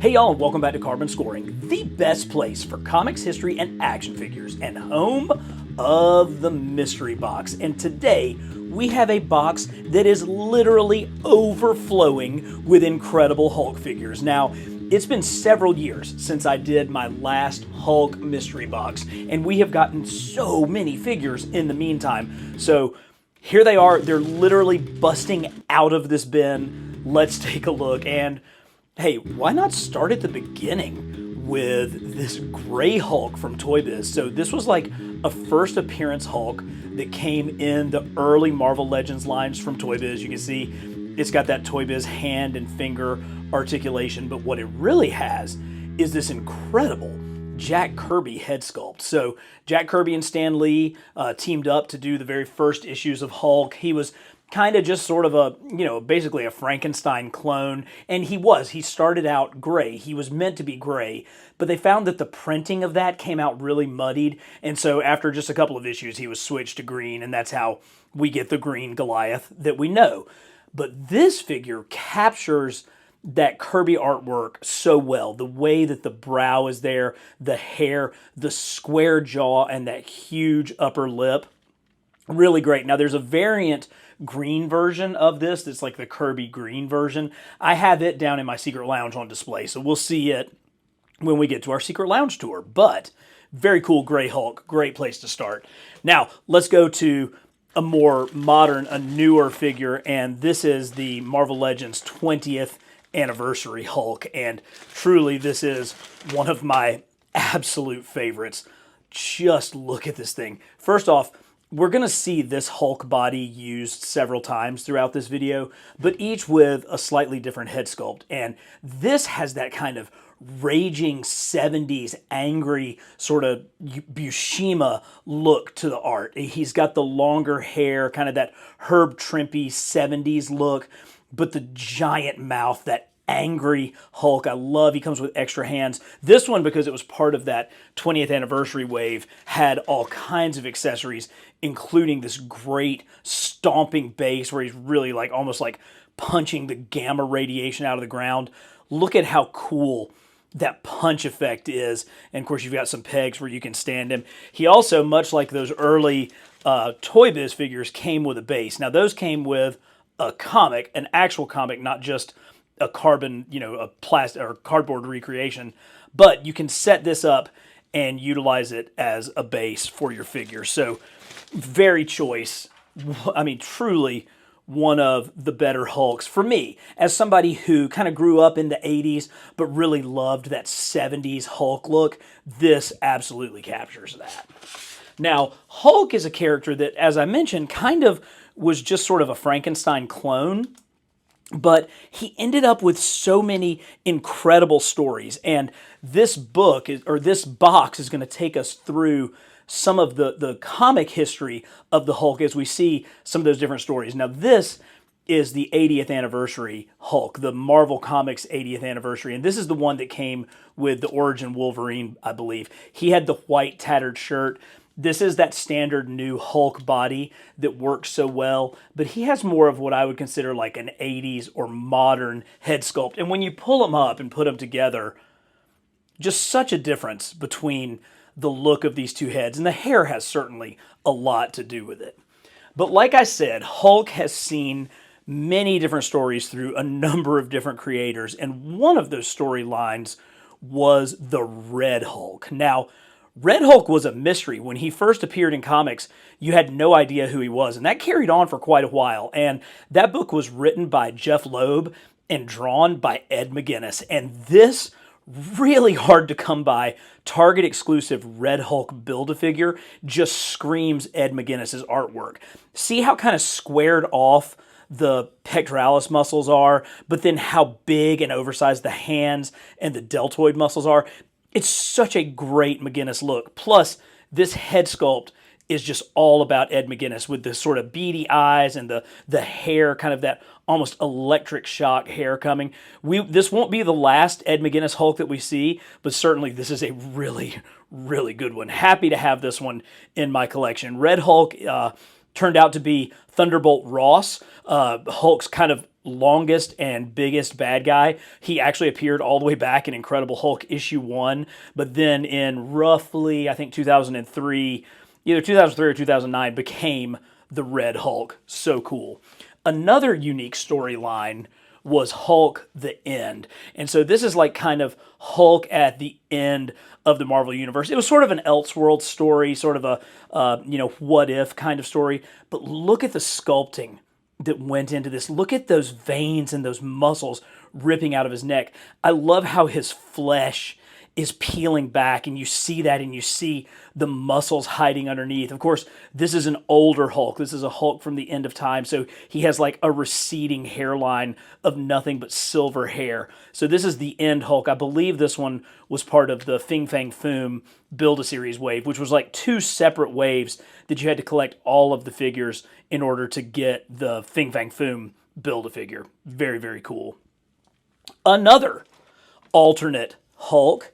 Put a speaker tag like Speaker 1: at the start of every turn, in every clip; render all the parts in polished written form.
Speaker 1: Hey y'all, and welcome back to Carbon Scoring, the best place for comics, history, and action figures, and home of the mystery box. And today, we have a box that is literally overflowing with incredible Hulk figures. Now, it's been several years since I did my last Hulk mystery box, and we have gotten so many figures in the meantime. So here they are, they're literally busting out of this bin. Let's take a look. And hey, why not start at the beginning with this gray Hulk from Toy Biz? So this was like a first appearance Hulk that came in the early Marvel Legends lines from Toy Biz. You can see it's got that Toy Biz hand and finger articulation, but what it really has is this incredible Jack Kirby head sculpt. So Jack Kirby and Stan Lee teamed up to do the very first issues of Hulk. He was kind of just sort of a, basically a Frankenstein clone. And he started out gray. He was meant to be gray, but they found that the printing of that came out really muddied. And so after just a couple of issues, he was switched to green, and that's how we get the green Goliath that we know. But this figure captures that Kirby artwork so well. The way that the brow is there, the hair, the square jaw, and that huge upper lip. Really great. Now there's a variant green version of this that's like the Kirby green version. I have it down in my secret lounge on display, so we'll see it when we get to our secret lounge tour. But very cool gray Hulk, great place to start. Now let's go to a more modern, a newer figure, and this is the Marvel Legends 20th anniversary Hulk, and truly this is one of my absolute favorites. Just look at this thing. First off, we're going to see this Hulk body used several times throughout this video, but each with a slightly different head sculpt. And this has that kind of raging 70s angry sort of Buscema look to the art. He's got the longer hair, kind of that Herb Trimpe 70s look, but the giant mouth, that angry Hulk. I love he comes with extra hands. This one, because it was part of that 20th anniversary wave, had all kinds of accessories, including this great stomping base where he's really like almost like punching the gamma radiation out of the ground. Look at how cool that punch effect is. And of course, you've got some pegs where you can stand him. He also, much like those early Toy Biz figures, came with a base. Now, those came with a comic, an actual comic, not just a carbon, a plastic or cardboard recreation, but you can set this up and utilize it as a base for your figure. So very choice. I mean, truly one of the better Hulks for me, as somebody who kind of grew up in the 80s, but really loved that 70s Hulk look. This absolutely captures that. Now, Hulk is a character that, as I mentioned, kind of was just sort of a Frankenstein clone, but he ended up with so many incredible stories. And this book, or this box, is going to take us through some of the comic history of the Hulk as we see some of those different stories. Now, this is the 80th anniversary Hulk, the Marvel Comics 80th anniversary. And this is the one that came with the Origin Wolverine, I believe. He had the white tattered shirt. This is that standard new Hulk body that works so well, but he has more of what I would consider like an 80s or modern head sculpt. And when you pull them up and put them together, just such a difference between the look of these two heads. And the hair has certainly a lot to do with it. But like I said, Hulk has seen many different stories through a number of different creators. And one of those storylines was the Red Hulk. Now, Red Hulk was a mystery. When he first appeared in comics, you had no idea who he was, and that carried on for quite a while. And that book was written by Jeff Loeb and drawn by Ed McGuinness. And this really hard to come by Target exclusive Red Hulk Build-A-Figure just screams Ed McGuinness's artwork. See how kind of squared off the pectoralis muscles are, but then how big and oversized the hands and the deltoid muscles are. It's such a great McGuinness look. Plus, this head sculpt is just all about Ed McGuinness with the sort of beady eyes and the hair, kind of that almost electric shock hair coming. This won't be the last Ed McGuinness Hulk that we see, but certainly this is a really, really good one. Happy to have this one in my collection. Red Hulk turned out to be Thunderbolt Ross, Hulk's kind of longest and biggest bad guy. He actually appeared all the way back in Incredible Hulk issue 1, but then in roughly, I think 2003, either 2003 or 2009, became the Red Hulk. So cool. Another unique storyline was Hulk the End. And so this is like kind of Hulk at the end of the Marvel Universe. It was sort of an Elseworld story, sort of a, what if kind of story. But look at the sculpting that went into this. Look at those veins and those muscles ripping out of his neck. I love how his flesh is peeling back, and you see that, and you see the muscles hiding underneath. Of course, this is an older Hulk. This is a Hulk from the end of time, so he has like a receding hairline of nothing but silver hair. So this is the End Hulk. I believe this one was part of the Fing Fang Foom Build-A-Series wave, which was like 2 separate waves that you had to collect all of the figures in order to get the Fing Fang Foom Build-A-Figure. Very, very cool. Another alternate Hulk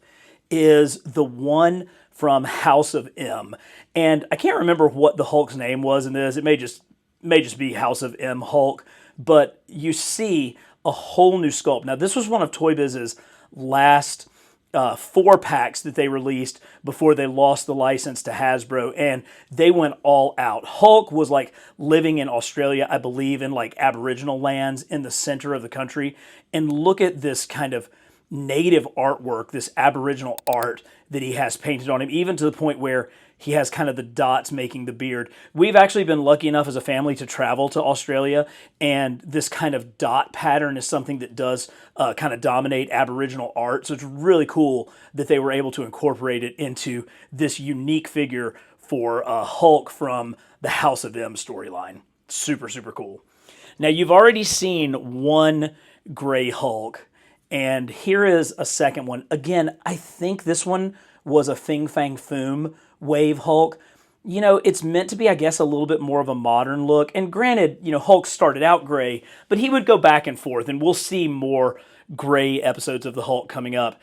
Speaker 1: is the one from House of M. And I can't remember what the Hulk's name was in this. It may just be House of M Hulk, but you see a whole new sculpt. Now, this was one of Toy Biz's last 4 packs that they released before they lost the license to Hasbro, and they went all out. Hulk was like living in Australia, I believe, in like Aboriginal lands in the center of the country. And look at this kind of native artwork, this Aboriginal art that he has painted on him, even to the point where he has kind of the dots making the beard. We've actually been lucky enough as a family to travel to Australia, and this kind of dot pattern is something that does kind of dominate Aboriginal art. So it's really cool that they were able to incorporate it into this unique figure for Hulk from the House of M storyline. Super, super cool. Now, you've already seen one gray Hulk, and here is a second one. Again, I think this one was a Fing Fang Foom wave Hulk. You know, it's meant to be, I guess, a little bit more of a modern look. And granted, you know, Hulk started out gray, but he would go back and forth, and we'll see more gray episodes of the Hulk coming up.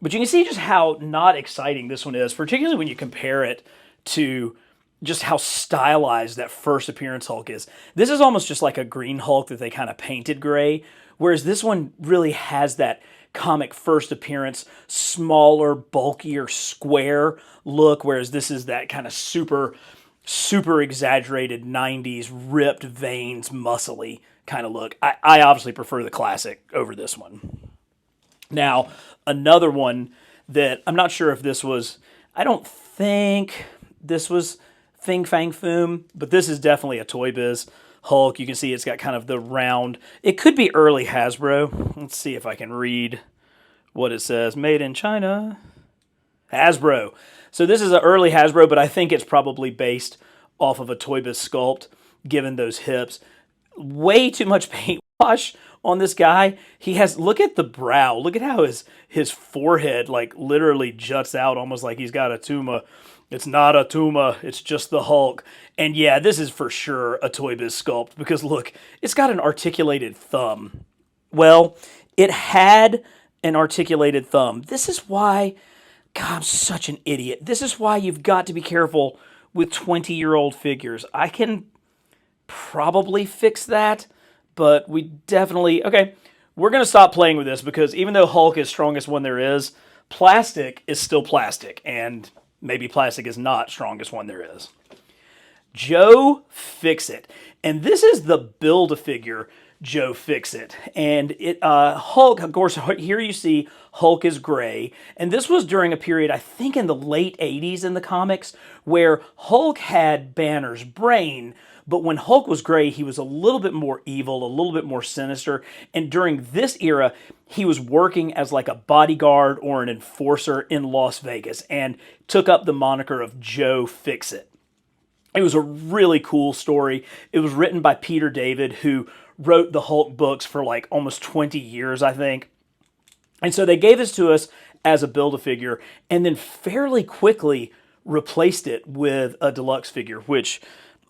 Speaker 1: But you can see just how not exciting this one is, particularly when you compare it to just how stylized that first appearance Hulk is. This is almost just like a green Hulk that they kind of painted gray, whereas this one really has that comic first appearance, smaller, bulkier, square look, whereas this is that kind of super exaggerated 90s, ripped veins, muscly kind of look. I obviously prefer the classic over this one. Now, another one that I'm not sure if this was, I don't think this was Fing Fang Foom, but this is definitely a Toy Biz Hulk. You can see it's got kind of the round. It could be early Hasbro. Let's see if I can read what it says. Made in China. Hasbro. So this is an early Hasbro, but I think it's probably based off of a Toy Biz sculpt, given those hips. Way too much paint wash on this guy. He has, look at the brow. Look at how his forehead like literally juts out almost like he's got a tumor. It's not a tumor, it's just the Hulk. And yeah, this is for sure a Toy Biz sculpt because look, it's got an articulated thumb. Well, it had an articulated thumb. This is why, God, I'm such an idiot. This is why you've got to be careful with 20-year-old figures. I can probably fix that, but we definitely, okay, we're going to stop playing with this because even though Hulk is strongest one there is, plastic is still plastic, and maybe plastic is not strongest one there is. Joe Fixit. And this is the Build-A-Figure Joe Fixit. And Hulk, of course, here you see Hulk is gray. And this was during a period, I think in the late 80s in the comics, where Hulk had Banner's brain, but when Hulk was gray, he was a little bit more evil, a little bit more sinister. And during this era, he was working as like a bodyguard or an enforcer in Las Vegas and took up the moniker of Joe Fixit. It was a really cool story. It was written by Peter David, who wrote the Hulk books for like almost 20 years, I think. And so they gave this to us as a Build-A-Figure and then fairly quickly replaced it with a deluxe figure, which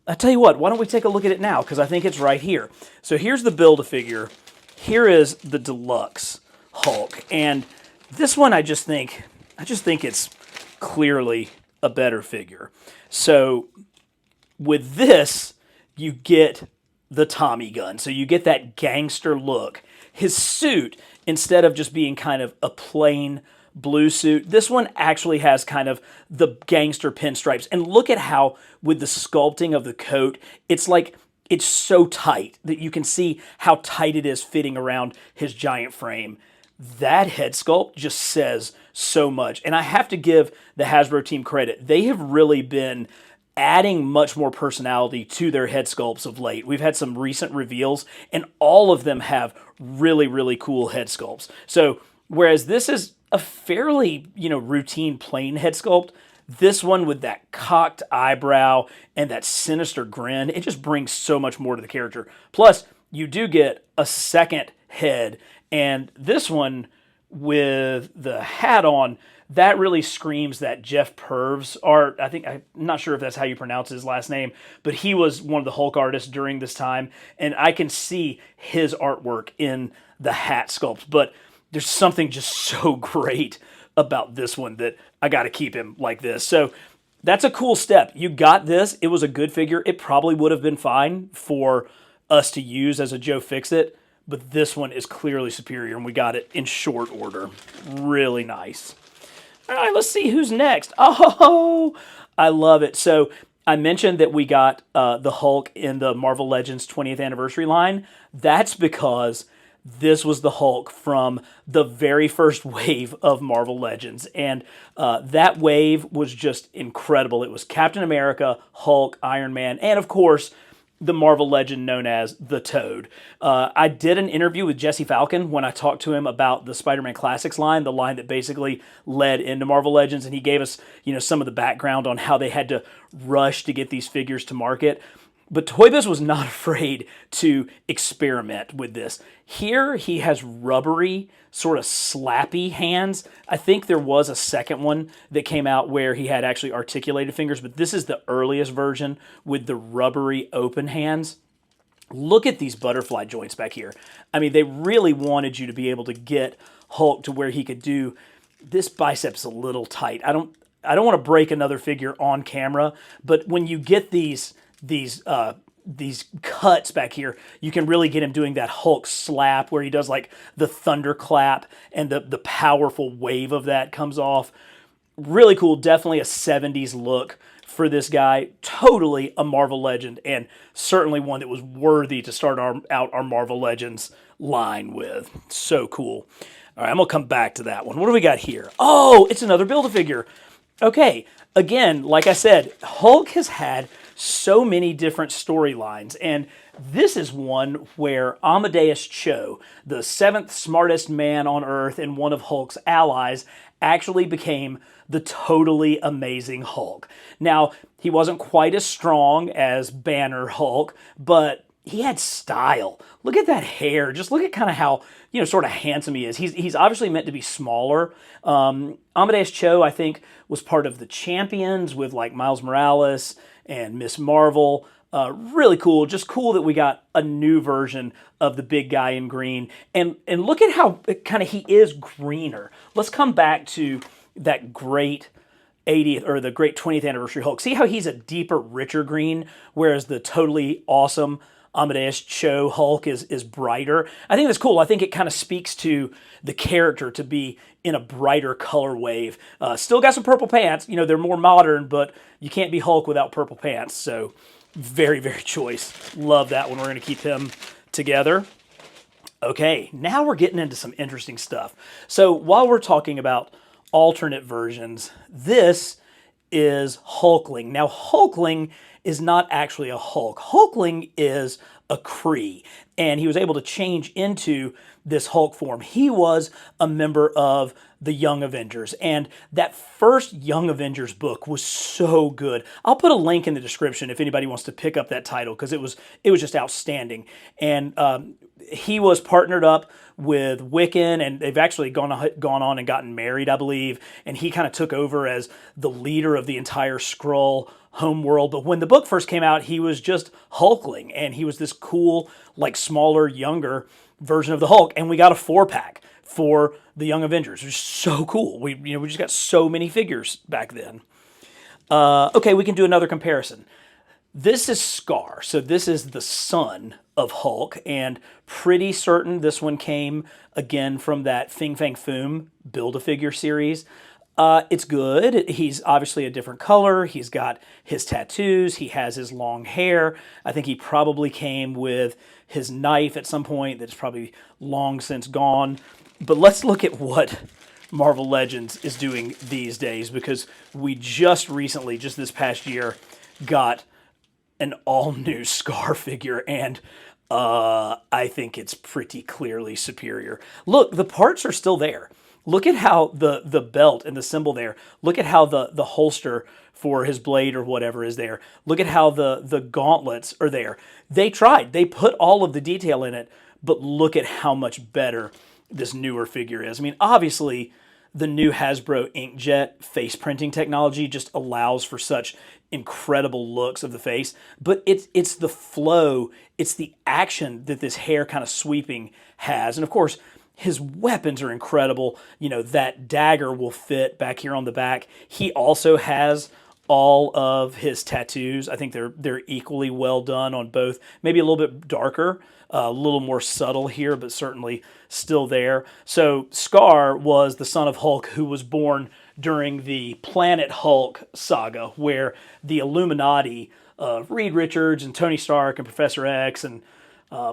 Speaker 1: I tell you what, why don't we take a look at it now? Because I think it's right here. So here's the Build-A-Figure. Here is the deluxe Hulk. And this one, I just think it's clearly a better figure. So with this, you get the Tommy gun. So you get that gangster look. His suit, instead of just being kind of a plain blue suit, this one actually has kind of the gangster pinstripes. And look at how, with the sculpting of the coat, it's like it's so tight that you can see how tight it is fitting around his giant frame. That head sculpt just says so much. And I have to give the Hasbro team credit. They have really been adding much more personality to their head sculpts of late. We've had some recent reveals, and all of them have really, really cool head sculpts. So whereas this is a fairly, routine plain head sculpt, this one with that cocked eyebrow and that sinister grin, it just brings so much more to the character. Plus, you do get a second head, and this one with the hat on, that really screams that Jeff Purves art. I'm not sure if that's how you pronounce his last name, but he was one of the Hulk artists during this time, and I can see his artwork in the hat sculpt. But there's something just so great about this one that I got to keep him like this. So that's a cool step. You got this. It was a good figure. It probably would have been fine for us to use as a Joe Fix-It, but this one is clearly superior, and we got it in short order. Really nice. All right, let's see who's next. Oh, I love it. So I mentioned that we got the Hulk in the Marvel Legends 20th anniversary line. That's because this was the Hulk from the very first wave of Marvel Legends. And that wave was just incredible. It was Captain America, Hulk, Iron Man, and of course, the Marvel legend known as the Toad. I did an interview with Jesse Falcon when I talked to him about the Spider-Man Classics line, the line that basically led into Marvel Legends, and he gave us, some of the background on how they had to rush to get these figures to market. But Toy Biz was not afraid to experiment with this. Here he has rubbery, sort of slappy hands. I think there was a second one that came out where he had actually articulated fingers, but this is the earliest version with the rubbery open hands. Look at these butterfly joints back here. I mean, they really wanted you to be able to get Hulk to where he could do this. Bicep's a little tight. I don't want to break another figure on camera, but when you get these cuts back here, you can really get him doing that Hulk slap where he does like the thunderclap and the powerful wave of that comes off. Really cool. Definitely a 70s look for this guy. Totally a Marvel legend, and certainly one that was worthy to start out our Marvel Legends line with. So cool. All right, I'm going to come back to that one. What do we got here? Oh, it's another Build-A-Figure. Okay, again, like I said, Hulk has had so many different storylines, and this is one where Amadeus Cho, the seventh smartest man on Earth and one of Hulk's allies, actually became the totally amazing Hulk. Now, he wasn't quite as strong as Banner Hulk, but he had style. Look at that hair. Just look at kind of how, sort of handsome he is. He's obviously meant to be smaller. Amadeus Cho, I think, was part of the Champions with like Miles Morales and Miss Marvel. Really cool. Just cool that we got a new version of the big guy in green. And look at how kind of he is greener. Let's come back to that great 80th or the great 20th anniversary Hulk. See how he's a deeper, richer green, whereas the totally awesome Amadeus Cho Hulk is brighter. I think that's cool. I think it kind of speaks to the character to be in a brighter color wave. Still got some purple pants. They're more modern, but you can't be Hulk without purple pants. So very, very choice. Love that one. We're going to keep him together. Okay, now we're getting into some interesting stuff. So while we're talking about alternate versions, this is Hulkling. Now, Hulkling is not actually a Hulk. Hulkling is a Kree, and he was able to change into this Hulk form. He was a member of the Young Avengers, and that first Young Avengers book was so good. I'll put a link in the description if anybody wants to pick up that title, because it was just outstanding. And he was partnered up with Wiccan, and they've actually gone on and gotten married, I believe, and he kind of took over as the leader of the entire Skrull homeworld. But when the book first came out, he was just Hulkling, and he was this cool, like smaller, younger version of the Hulk, and we got a 4-pack for the Young Avengers, which is so cool. We just got so many figures back then. Okay, we can do another comparison. This is Scar. So this is the son of Hulk, and pretty certain this one came again from that Fing Fang Foom Build-A-Figure series. It's good. He's obviously a different color. He's got his tattoos. He has his long hair. I think he probably came with his knife at some point that's probably long since gone. But let's look at what Marvel Legends is doing these days, because we just recently, just this past year, got an all-new Scar figure, and I think it's pretty clearly superior. Look, the parts are still there. Look at how the belt and the symbol there. Look at how the holster for his blade or whatever is there. Look at how the gauntlets are there. They tried. They put all of the detail in it, but look at how much better this newer figure is. I mean, obviously, the new Hasbro inkjet face printing technology just allows for such incredible looks of the face, but it's the flow, it's the action that this hair kind of sweeping has. And of course, his weapons are incredible. You know, that dagger will fit back here on the back. He also has all of his tattoos. I think they're equally well done on both. Maybe a little bit darker, a little more subtle here, but certainly still there. So Scar was the son of Hulk, who was born during the Planet Hulk saga, where the Illuminati, Reed Richards and Tony Stark and Professor X and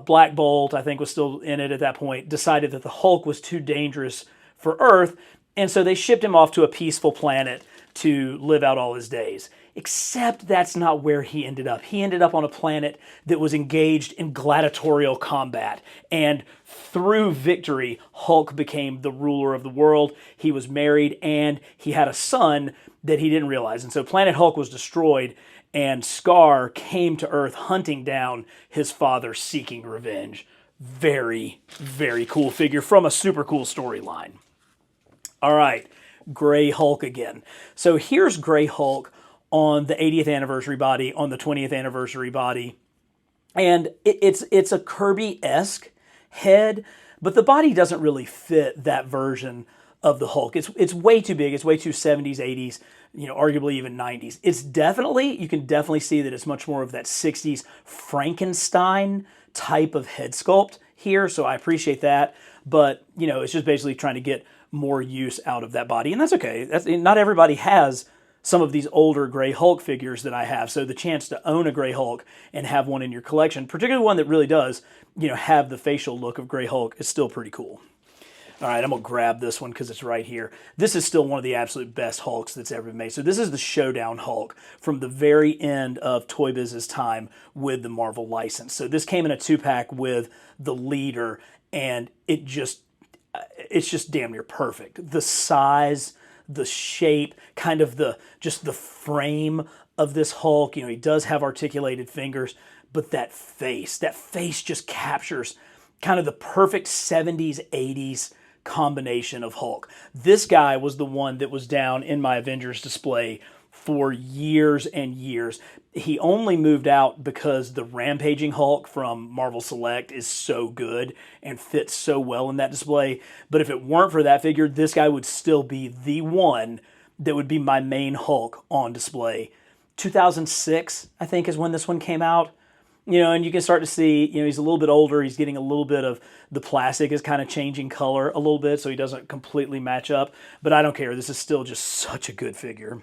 Speaker 1: Black Bolt, I think, was still in it at that point, decided that the Hulk was too dangerous for Earth, and so they shipped him off to a peaceful planet to live out all his days. Except that's not where he ended up. He ended up on a planet that was engaged in gladiatorial combat, and through victory, Hulk became the ruler of the world. He was married, and he had a son that he didn't realize, and so Planet Hulk was destroyed, and Scar came to Earth hunting down his father, seeking revenge. Very, very cool figure from a super cool storyline. All right, Gray Hulk again. So here's Gray Hulk on the 80th anniversary body, on the 20th anniversary body. And it's a Kirby-esque head, but the body doesn't really fit that version of the Hulk. It's way too big. It's way too 70s, 80s, you know, arguably even 90s. It's definitely, you can definitely see that it's much more of that 60s Frankenstein type of head sculpt here, so I appreciate that. But, you know, it's just basically trying to get more use out of that body, and that's okay. Not everybody has some of these older Gray Hulk figures that I have, so the chance to own a Gray Hulk and have one in your collection, particularly one that really does, you know, have the facial look of Gray Hulk, is still pretty cool. All right, I'm going to grab this one because it's right here. This is still one of the absolute best Hulks that's ever been made. So this is the Showdown Hulk from the very end of Toy Biz's time with the Marvel license. So this came in a 2-pack with the leader, and it's just damn near perfect. The size, the shape, kind of just the frame of this Hulk. You know, he does have articulated fingers, but that face just captures kind of the perfect 70s, 80s combination of Hulk. This guy was the one that was down in my Avengers display for years and years. He only moved out because the Rampaging Hulk from Marvel Select is so good and fits so well in that display. But if it weren't for that figure, this guy would still be the one that would be my main Hulk on display. 2006, I think, is when this one came out. You know, and you can start to see, you know, he's a little bit older. He's getting a little bit of the plastic is kind of changing color a little bit, so he doesn't completely match up. But I don't care. This is still just such a good figure.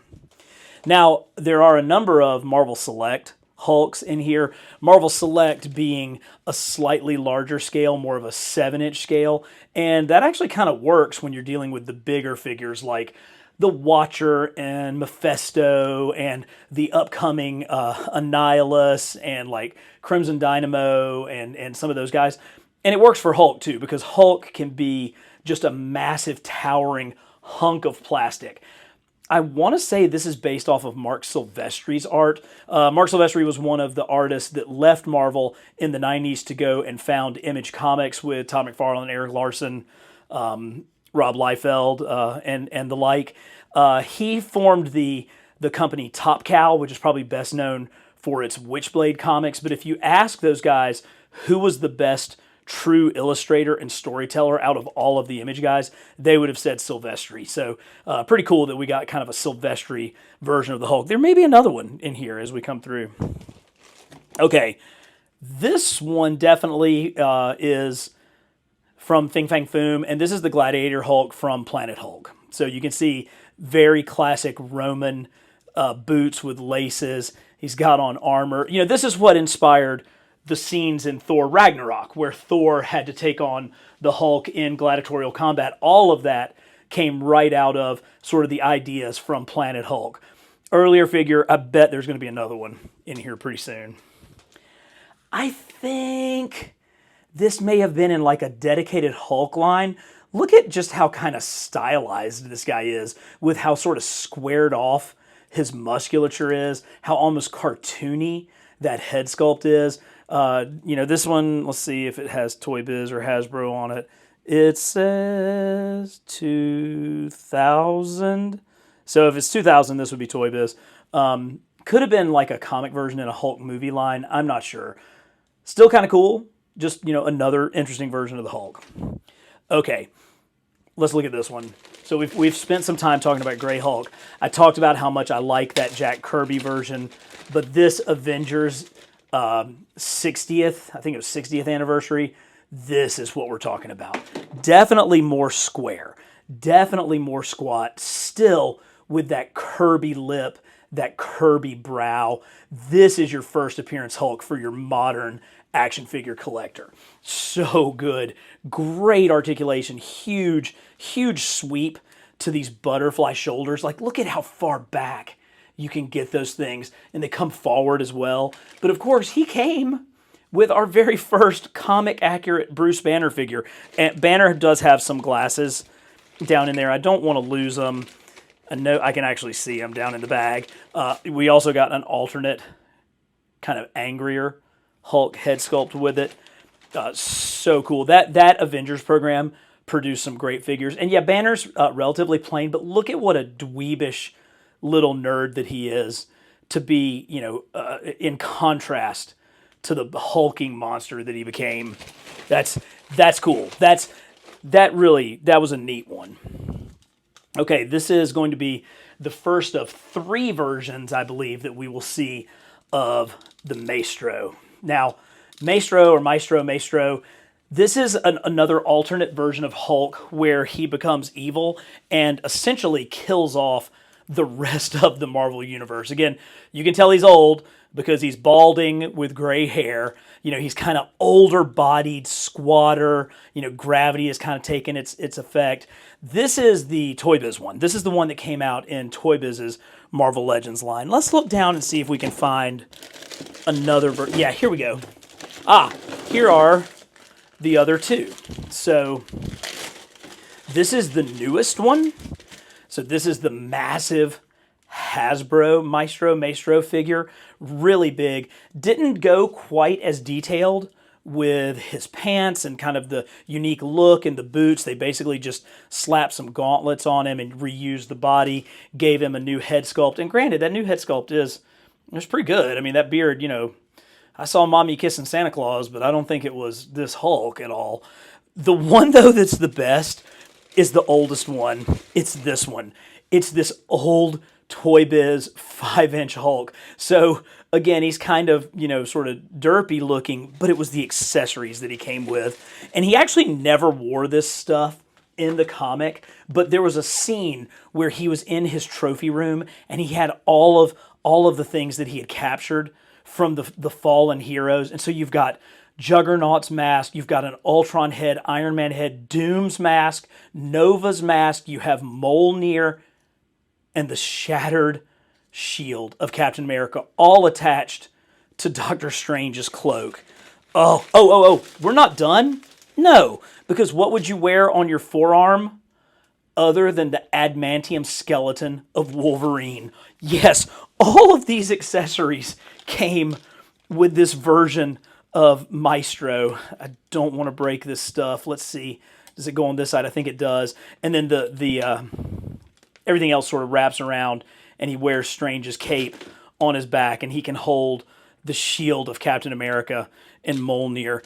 Speaker 1: Now, there are a number of Marvel Select Hulks in here. Marvel Select being a slightly larger scale, more of a 7-inch scale. And that actually kind of works when you're dealing with the bigger figures like the Watcher and Mephisto and the upcoming Annihilus and like Crimson Dynamo and some of those guys. And it works for Hulk too, because Hulk can be just a massive towering hunk of plastic. I want to say this is based off of Mark Silvestri's art. Mark Silvestri was one of the artists that left Marvel in the 90s to go and found Image Comics with Todd McFarlane, Eric Larson, Rob Liefeld, and the like. He formed the company Top Cow, which is probably best known for its Witchblade comics. But if you ask those guys who was the best true illustrator and storyteller out of all of the Image guys, they would have said Silvestri. So pretty cool that we got kind of a Silvestri version of the Hulk. There may be another one in here as we come through. Okay, this one definitely is from Fing Fang Foom, and this is the Gladiator Hulk from Planet Hulk. So you can see very classic Roman boots with laces. He's got on armor. You know, this is what inspired the scenes in Thor Ragnarok, where Thor had to take on the Hulk in gladiatorial combat. All of that came right out of sort of the ideas from Planet Hulk. Earlier figure, I bet there's going to be another one in here pretty soon. I think this may have been in like a dedicated Hulk line. Look at just how kind of stylized this guy is, with how sort of squared off his musculature is, how almost cartoony that head sculpt is. You know, this one, let's see if it has Toy Biz or Hasbro on it. It says 2000. So if it's 2000, this would be Toy Biz. Could have been like a comic version in a Hulk movie line. I'm not sure. Still kind of cool. Just, you know, another interesting version of the Hulk. Okay, let's look at this one. So we've spent some time talking about Grey Hulk. I talked about how much I like that Jack Kirby version, but this Avengers 60th, I think it was 60th anniversary, this is what we're talking about. Definitely more square, definitely more squat, still with that Kirby lip, that Kirby brow. This is your first appearance Hulk for your modern action figure collector. So good. Great articulation. Huge, huge sweep to these butterfly shoulders. Like, look at how far back you can get those things. And they come forward as well. But of course, he came with our very first comic accurate Bruce Banner figure. And Banner does have some glasses down in there. I don't want to lose them. I know I can actually see them down in the bag. We also got an alternate kind of angrier Hulk head sculpt with it. So cool. That Avengers program produced some great figures. And yeah, Banner's relatively plain, but look at what a dweebish little nerd that he is to be, you know, in contrast to the hulking monster that he became. That's cool. That was a neat one. Okay, this is going to be the first of 3 versions, I believe, that we will see of the Maestro. Now, Maestro, this is another alternate version of Hulk where he becomes evil and essentially kills off the rest of the Marvel Universe. Again, you can tell he's old because he's balding with gray hair. You know, he's kind of older-bodied, squatter. You know, gravity has kind of taken its effect. This is the Toy Biz one. This is the one that came out in Toy Biz's Marvel Legends line. Let's look down and see if we can find another yeah, here we go. Here are the other 2. So this is the newest one. So this is the massive Hasbro Maestro figure. Really big. Didn't go quite as detailed with his pants and kind of the unique look and the boots. They basically just slapped some gauntlets on him and reused the body, gave him a new head sculpt. And granted, that new head sculpt is pretty good. I mean, that beard, you know, I saw Mommy kissing Santa Claus, but I don't think it was this Hulk at all. The one, though, that's the best is the oldest one. It's this one. It's this old Toy Biz 5-inch Hulk. So, again, he's kind of, you know, sort of derpy looking, but it was the accessories that he came with. And he actually never wore this stuff in the comic, but there was a scene where he was in his trophy room and he had all of the things that he had captured from the fallen heroes. And so you've got Juggernaut's mask, you've got an Ultron head, Iron Man head, Doom's mask, Nova's mask, you have Mjolnir, and the shattered shield of Captain America, all attached to Doctor Strange's cloak. Oh, we're not done? No, because what would you wear on your forearm other than the adamantium skeleton of Wolverine? Yes, all of these accessories came with this version of Maestro. I don't want to break this stuff. Let's see. Does it go on this side? I think it does. And then the everything else sort of wraps around, and he wears Strange's cape on his back, and he can hold the shield of Captain America and Mjolnir.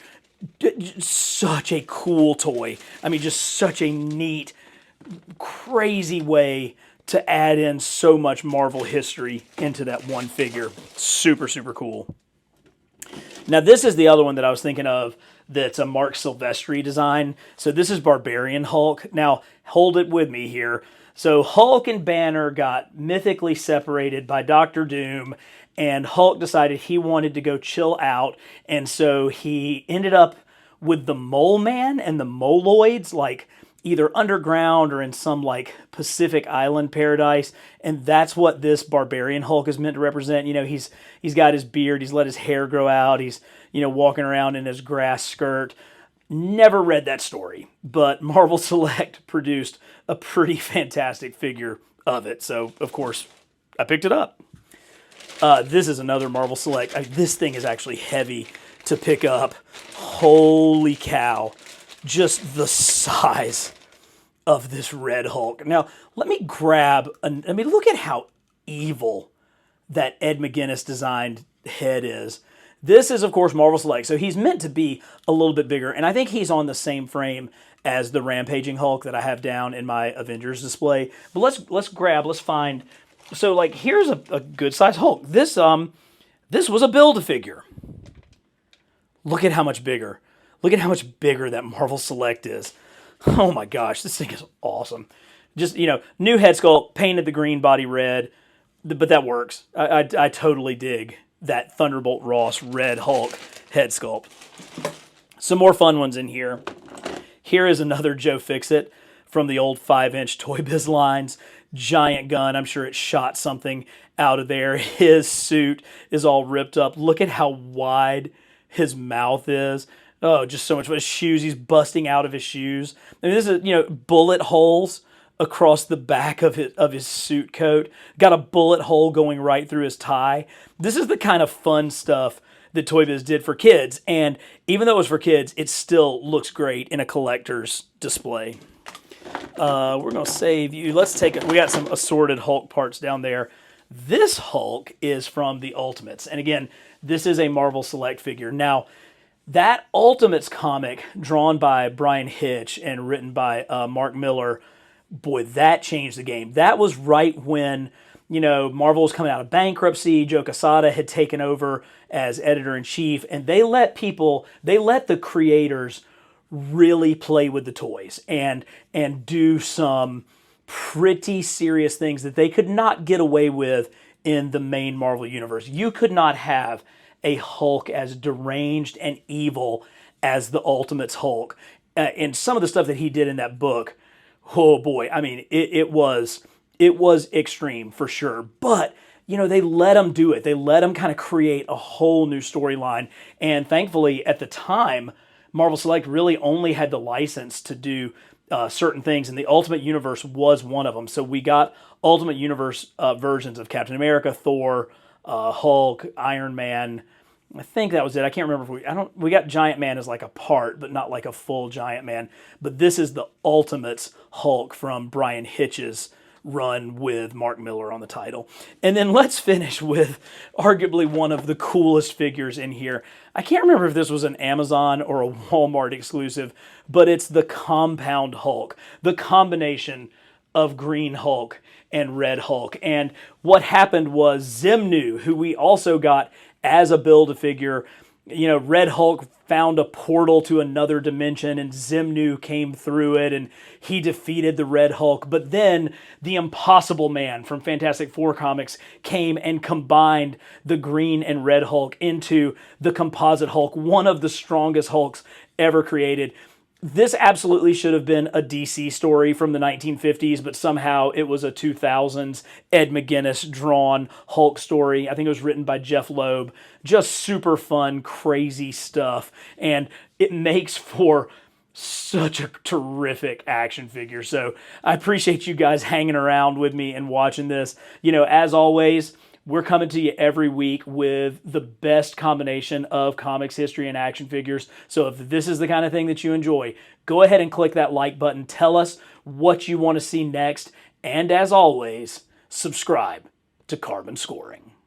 Speaker 1: Such a cool toy. I mean, just such a neat, crazy way to add in so much Marvel history into that one figure. Super, super cool. Now, this is the other one that I was thinking of that's a Mark Silvestri design. So this is Barbarian Hulk. Now, hold it with me here. So Hulk and Banner got mythically separated by Doctor Doom, and Hulk decided he wanted to go chill out, and so he ended up with the Mole Man and the Moloids, like either underground or in some like Pacific Island paradise, and that's what this Barbarian Hulk is meant to represent. You know, he's got his beard, he's let his hair grow out, he's, you know, walking around in his grass skirt. Never read that story, but Marvel Select produced a pretty fantastic figure of it, so of course I picked it up. This is another Marvel Select. This thing is actually heavy to pick up. Holy cow. Just the size of this Red Hulk. Now, let me look at how evil that Ed McGuinness designed head is. This is, of course, Marvel Select, so he's meant to be a little bit bigger, and I think he's on the same frame as the Rampaging Hulk that I have down in my Avengers display. But let's find. So, like, here's a good size Hulk. This was a Build-A-Figure. Look at how much bigger. Look at how much bigger that Marvel Select is. Oh my gosh, this thing is awesome. Just, you know, new head sculpt, painted the green body red, but that works. I totally dig that Thunderbolt Ross Red Hulk head sculpt. Some more fun ones in here. Here is another Joe Fixit from the old 5-inch Toy Biz lines. Giant gun. I'm sure it shot something out of there. His suit is all ripped up. Look at how wide his mouth is. Oh, just so much fun. His shoes, he's busting out of his shoes. I mean, this is, you know, bullet holes across the back of his suit coat. Got a bullet hole going right through his tie. This is the kind of fun stuff that Toy Biz did for kids. And even though it was for kids, it still looks great in a collector's display. We're going to save you. Let's take it. We got some assorted Hulk parts down there. This Hulk is from the Ultimates. And again, this is a Marvel Select figure. Now, that Ultimates comic drawn by Brian Hitch and written by Mark Miller, boy, that changed the game. That was right when, you know, Marvel was coming out of bankruptcy. Joe Quesada had taken over as editor-in-chief, and they let the creators really play with the toys and do some pretty serious things that they could not get away with in the main Marvel universe. You could not have a Hulk as deranged and evil as the Ultimates Hulk. And some of the stuff that he did in that book, oh boy, I mean, it was extreme for sure. But, you know, they let him do it. They let him kind of create a whole new storyline. And thankfully, at the time, Marvel Select really only had the license to do certain things, and the Ultimate Universe was one of them. So we got Ultimate Universe versions of Captain America, Thor, Hulk, Iron Man. I think that was it. I can't remember if we got Giant Man as like a part, but not like a full Giant Man. But this is the Ultimates Hulk from Brian Hitch's run with Mark Miller on the title. And then let's finish with arguably one of the coolest figures in here. I can't remember if this was an Amazon or a Walmart exclusive, but it's the Compound Hulk, the combination of Green Hulk and Red Hulk. And what happened was Zimnu, who we also got as a Build-A-Figure, you know, Red Hulk found a portal to another dimension and Zimnu came through it and he defeated the Red Hulk. But then the Impossible Man from Fantastic Four comics came and combined the Green and Red Hulk into the Composite Hulk, one of the strongest Hulks ever created. This absolutely should have been a DC story from the 1950s, but somehow it was a 2000s Ed McGuinness drawn Hulk story. I think it was written by Jeff Loeb. Just super fun, crazy stuff. And it makes for such a terrific action figure. So I appreciate you guys hanging around with me and watching this. You know, as always, we're coming to you every week with the best combination of comics history and action figures. So if this is the kind of thing that you enjoy, go ahead and click that like button. Tell us what you want to see next. And as always, subscribe to Carbon Scoring.